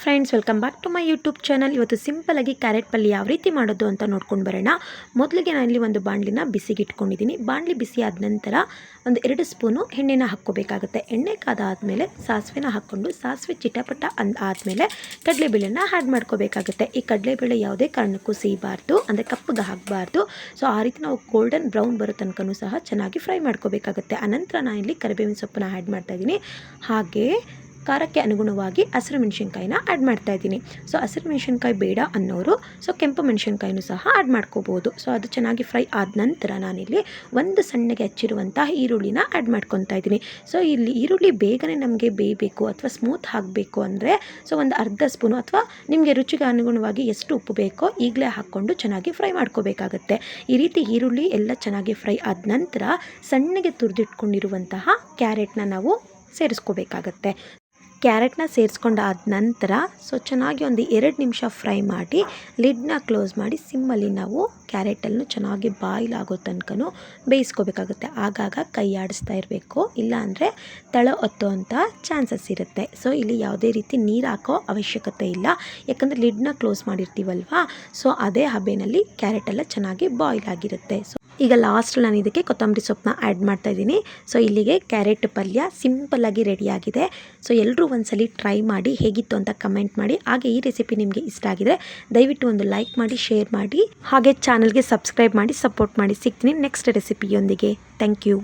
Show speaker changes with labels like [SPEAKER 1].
[SPEAKER 1] Friends, welcome back to my YouTube channel. ಇವತ್ತು ಸಿಂಪಲಾಗಿ carrot ಪಲ್ಯ ಯಾವ ರೀತಿ ಮಾಡೋದು ಅಂತ ನೋಡ್ಕೊಂಡು ಬರೋಣ. ಮೊದಲಿಗೆ ನಾನು ಇಲ್ಲಿ ಒಂದು ಬಾಣಲಿನ ಬಿಸಿಗೆ ಇಟ್ಕೊಂಡಿದ್ದೀನಿ. ಬಾಣಲಿ ಬಿಸಿ ಆದ ನಂತರ ಒಂದು 2 ಸ್ಪೂನು ಎಣ್ಣೆನ ಹಾಕ್ಕೋಬೇಕಾಗುತ್ತೆ. ಎಣ್ಣೆ ಕಾದಾದಮೇಲೆ ಸಾಸಿವೆನ ಹಾಕ್ಕೊಂಡು ಸಾಸಿವೆ ಚಿಟಪಟ ಆದಮೇಲೆ ಕಡಲೆಬೇಳೆನ ಆ್ಯಡ್ ಮಾಡ್ಕೋಬೇಕಾಗುತ್ತೆ. ಈ ಕಡಲೆಬೇಳೆ ಯಾವುದೇ ಕಾರಣಕ್ಕೂ ಸಿಗಬಾರ್ದು, ಅಂದರೆ ಕಪ್ಪಗೆ ಹಾಕಬಾರ್ದು. ಸೊ ಆ ರೀತಿ ನಾವು ಗೋಲ್ಡನ್ ಬ್ರೌನ್ ಬರೋ ತನಕನೂ ಸಹ ಚೆನ್ನಾಗಿ ಫ್ರೈ ಮಾಡ್ಕೋಬೇಕಾಗುತ್ತೆ. ಆನಂತರ ನಾನು ಇಲ್ಲಿ ಕರಿಬೇವಿನ ಸೊಪ್ಪನ್ನ ಆ್ಯಡ್ ಮಾಡ್ತಾಯಿದ್ದೀನಿ. ಹಾಗೆ ಖಾರಕ್ಕೆ ಅನುಗುಣವಾಗಿ ಹಸಿರು ಮೆಣಸಿನ್ಕಾಯಿನ ಆ್ಯಡ್ ಮಾಡ್ತಾಯಿದ್ದೀನಿ. ಸೊ ಹಸಿರು ಮೆಣಸಿನ್ಕಾಯಿ ಬೇಡ ಅನ್ನೋರು ಕೆಂಪು ಮೆಣಸಿನ್ಕಾಯಿನೂ ಸಹ ಆ್ಯಡ್ ಮಾಡ್ಕೋಬೋದು. ಸೊ ಅದು ಚೆನ್ನಾಗಿ ಫ್ರೈ ಆದ ನಂತರ ನಾನಿಲ್ಲಿ ಒಂದು ಸಣ್ಣಗೆ ಹಚ್ಚಿರುವಂಥ ಈರುಳ್ಳಿನ ಆ್ಯಡ್ ಮಾಡ್ಕೊತಾ ಇದ್ದೀನಿ. ಸೊ ಇಲ್ಲಿ ಈರುಳ್ಳಿ ಬೇಗನೆ ನಮಗೆ ಬೇಯಬೇಕು ಅಥವಾ ಸ್ಮೂತ್ ಆಗಬೇಕು ಅಂದರೆ ಒಂದು ಅರ್ಧ ಸ್ಪೂನು ಅಥವಾ ನಿಮಗೆ ರುಚಿಗೆ ಅನುಗುಣವಾಗಿ ಎಷ್ಟು ಉಪ್ಪು ಬೇಕೋ ಈಗಲೇ ಹಾಕ್ಕೊಂಡು ಚೆನ್ನಾಗಿ ಫ್ರೈ ಮಾಡ್ಕೋಬೇಕಾಗತ್ತೆ. ಈ ರೀತಿ ಈರುಳ್ಳಿ ಎಲ್ಲ ಚೆನ್ನಾಗಿ ಫ್ರೈ ಆದ ನಂತರ ಸಣ್ಣಗೆ ತುರಿದಿಟ್ಕೊಂಡಿರುವಂತಹ ಕ್ಯಾರೆಟ್ನ ನಾವು ಸೇರಿಸ್ಕೋಬೇಕಾಗತ್ತೆ. ಕ್ಯಾರೆಟ್ನ ಸೇರಿಸ್ಕೊಂಡಾದ ನಂತರ ಚೆನ್ನಾಗಿ ಒಂದು 2 ನಿಮಿಷ ಫ್ರೈ ಮಾಡಿ ಲಿಡ್ನ ಕ್ಲೋಸ್ ಮಾಡಿ ಸಿಮ್ಮಲ್ಲಿ ನಾವು ಕ್ಯಾರೆಟನ್ನು ಚೆನ್ನಾಗಿ ಬಾಯ್ಲ್ ಆಗೋ ತನಕನೂ ಬೇಯಿಸ್ಕೋಬೇಕಾಗುತ್ತೆ. ಆಗಾಗ ಕೈ ಆಡಿಸ್ತಾ ಇರಬೇಕು, ಇಲ್ಲಾಂದರೆ ತಳ ಹೊತ್ತೋವಂಥ ಚಾನ್ಸಸ್ ಇರುತ್ತೆ. ಸೊ ಇಲ್ಲಿ ಯಾವುದೇ ರೀತಿ ನೀರು ಹಾಕೋ ಅವಶ್ಯಕತೆ ಇಲ್ಲ, ಯಾಕಂದರೆ ಲಿಡ್ನ ಕ್ಲೋಸ್ ಮಾಡಿರ್ತೀವಲ್ವಾ. ಸೊ ಅದೇ ಹಬೆನಲ್ಲಿ ಕ್ಯಾರೆಟೆಲ್ಲ ಚೆನ್ನಾಗಿ ಬಾಯ್ಲ್ ಆಗಿರುತ್ತೆ. ಈಗ ಲಾಸ್ಟಲ್ಲಿ ನಾನು ಇದಕ್ಕೆ ಕೊತ್ತಂಬರಿ ಸೊಪ್ಪನ್ನ ಆ್ಯಡ್ ಮಾಡ್ತಾಯಿದ್ದೀನಿ. ಸೊ ಇಲ್ಲಿಗೆ ಕ್ಯಾರೆಟ್ ಪಲ್ಯ ಸಿಂಪಲ್ಲಾಗಿ ರೆಡಿಯಾಗಿದೆ. ಸೊ ಎಲ್ಲರೂ ಒಂದ್ಸಲಿ ಟ್ರೈ ಮಾಡಿ ಹೇಗಿತ್ತು ಅಂತ ಕಮೆಂಟ್ ಮಾಡಿ. ಹಾಗೆ ಈ ರೆಸಿಪಿ ನಿಮಗೆ ಇಷ್ಟ ಆಗಿದರೆ ದಯವಿಟ್ಟು ಒಂದು ಲೈಕ್ ಮಾಡಿ, ಶೇರ್ ಮಾಡಿ, ಹಾಗೆ ಚಾನಲ್ಗೆ ಸಬ್ಸ್ಕ್ರೈಬ್ ಮಾಡಿ ಸಪೋರ್ಟ್ ಮಾಡಿ. ಸಿಗ್ತೀನಿ ನೆಕ್ಸ್ಟ್ ರೆಸಿಪಿಯೊಂದಿಗೆ. Thank you.